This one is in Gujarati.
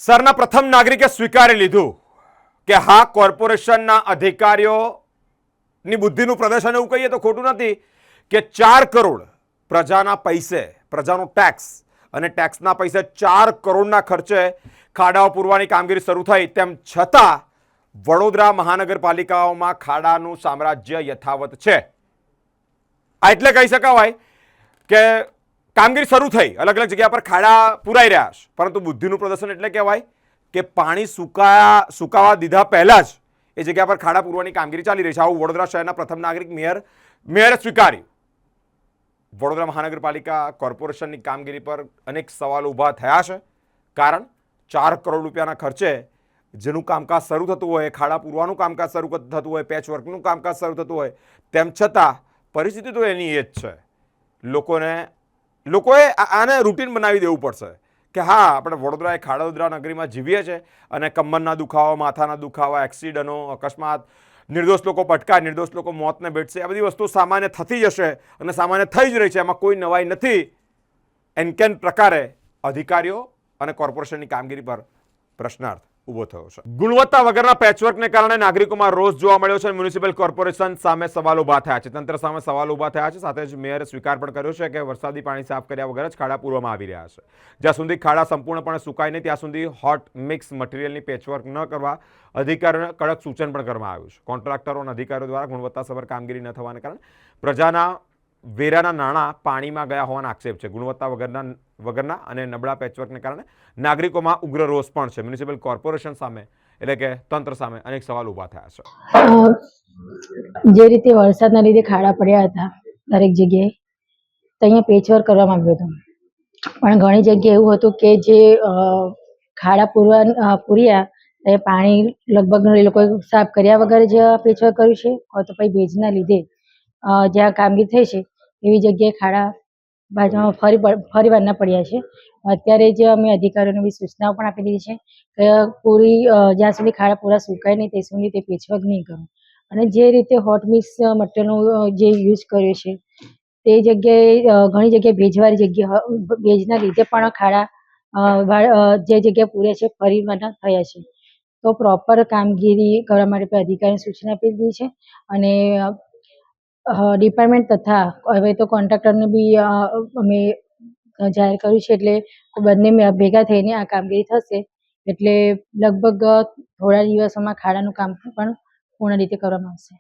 સરના પ્રથમ નાગરિકે સ્વીકારી લીધું કે હા કોર્પોરેશનના અધિકારીઓની બુદ્ધિનું પ્રદર્શન એવું કહીએ તો ખોટું નથી કે 4 કરોડ પ્રજાના પૈસે, પ્રજાનો ટેક્સ અને ટેક્સના પૈસે 4 કરોડના ખર્ચે ખાડાઓ પૂરવાની કામગીરી શરૂ થઈ, તેમ છતાં વડોદરા મહાનગરપાલિકાઓમાં ખાડાનું સામ્રાજ્ય યથાવત છે. આ એટલે કહી શકાય કે કામગીરી શરૂ થઈ, અલગ અલગ જગ્યા પર ખાડા પુરાઈ રહ્યા છે, પરંતુ બુદ્ધિનું પ્રદર્શન એટલે કહેવાય કે પાણી સુકાવા દીધા પહેલા જ એ જગ્યા પર ખાડા પૂરવાની કામગીરી ચાલી રહી છે. આવું વડોદરા શહેરના પ્રથમ નાગરિક મેયરે સ્વીકાર્યું. વડોદરા મહાનગરપાલિકા કોર્પોરેશનની કામગીરી પર અનેક સવાલો ઊભા થયા છે. કારણ 4 કરોડ રૂપિયાના ખર્ચે જેનું કામકાજ શરૂ થતું હોય, ખાડા પૂરવાનું કામકાજ શરૂ થતું હોય, પેચવર્કનું કામકાજ શરૂ થતું હોય, તેમ છતાં પરિસ્થિતિ તો એની એ જ છે. લોકોએ આને રૂટીન બનાવી દેવું પડશે કે હા, આપણે વડોદરા એ ખાડોદરા નગરીમાં જીવીએ છીએ અને કમરના દુખાવા, માથાના દુખાવા, એક્સિડન્ટો, અકસ્માત, નિર્દોષ લોકો પટકાય, નિર્દોષ લોકો મોતને ભેટશે, આ બધી વસ્તુ સામાન્ય થતી જશે અને સામાન્ય થઈ જ રહી છે. એમાં કોઈ નવાઈ નથી. એનકેન પ્રકારે અધિકારીઓ અને કોર્પોરેશનની કામગીરી પર પ્રશ્નાર્થ ઊભો થયો છે. ગુણવત્તા વગરના પેચવર્કને કારણે નાગરિકોમાં રોષ જોવા મળ્યો છે. મ્યુનિસિપલ કોર્પોરેશન સામે સવાલ ઊભા થયા છે, તંત્ર સામે સવાલ ઊભા થયા છે. સાથે જ મેયરે સ્વીકાર પણ કર્યો છે કે વરસાદી પાણી સાફ કર્યા વગર જ ખાડા પૂરવામાં આવી રહ્યા છે. જ્યાં સુધી ખાડા સંપૂર્ણપણે સુકાય નહીં ત્યાં સુધી હોટ મિક્સ મટીરિયલની પેચવર્ક ન કરવા અધિકારીઓને કડક સૂચન પણ કરવામાં આવ્યું છે. કોન્ટ્રાક્ટરો અને અધિકારીઓ દ્વારા ગુણવત્તાસભર કામગીરી ન થવાને કારણે પ્રજાના વેરાના નાણાં પાણીમાં ગયા હોવાના આક્ષેપ છે. ગુણવત્તા વગરના અને નબળા પેચવર્કને કારણે નાગરિકોમાં ઉગ્ર રોષ પણ છે. મ્યુનિસિપલ કોર્પોરેશન સામે એટલે કે તંત્ર સામે અનેક સવાલ ઊભા થયા છે. જે રીતે વરસાદના લીધે ખાડા પડ્યા હતા દરેક જગ્યાએ, ત્યાં પેચવર્ક કરવામાં આવ્યું હતું, પણ ઘણી જગ્યાએ એવું હતું કે જે ખાડા પૂર્યા એ પાણી લગભગ એ લોકોએ સાફ કર્યા વગર જ પેચવર્ક કર્યું છે, તો પછી ભેજના લીધે જ્યાં કામગીરી થઈ છે એવી જગ્યાએ ખાડા બાજુમાં ફરી વાર ના પડ્યા છે. અત્યારે જ અમે અધિકારીઓને બી સૂચનાઓ પણ આપી દીધી છે કે જ્યાં સુધી ખાડા પૂરા સુકાય નહીં ત્યાં સુધી તે પેચવર્ક નહીં કરો. અને જે રીતે હોટ મિક્સ મટીરિયલનો જે યુઝ કર્યો છે તે જગ્યાએ ઘણી જગ્યાએ ભેજવાળી ભેજના લીધે પણ ખાડા જે જગ્યાએ પૂરે છે ફરી વાર થયા છે. તો પ્રોપર કામગીરી કરવા માટે અધિકારીને સૂચના આપી દીધી છે. અને ડિપાર્ટમેન્ટ તથા હવે તો કોન્ટ્રાક્ટરને બી અમે જાહેર કર્યું છે, એટલે બંને ભેગા થઈને આ કામગીરી થશે. એટલે લગભગ થોડા દિવસોમાં ખાડાનું કામ પણ પૂર્ણ રીતે કરવામાં આવશે.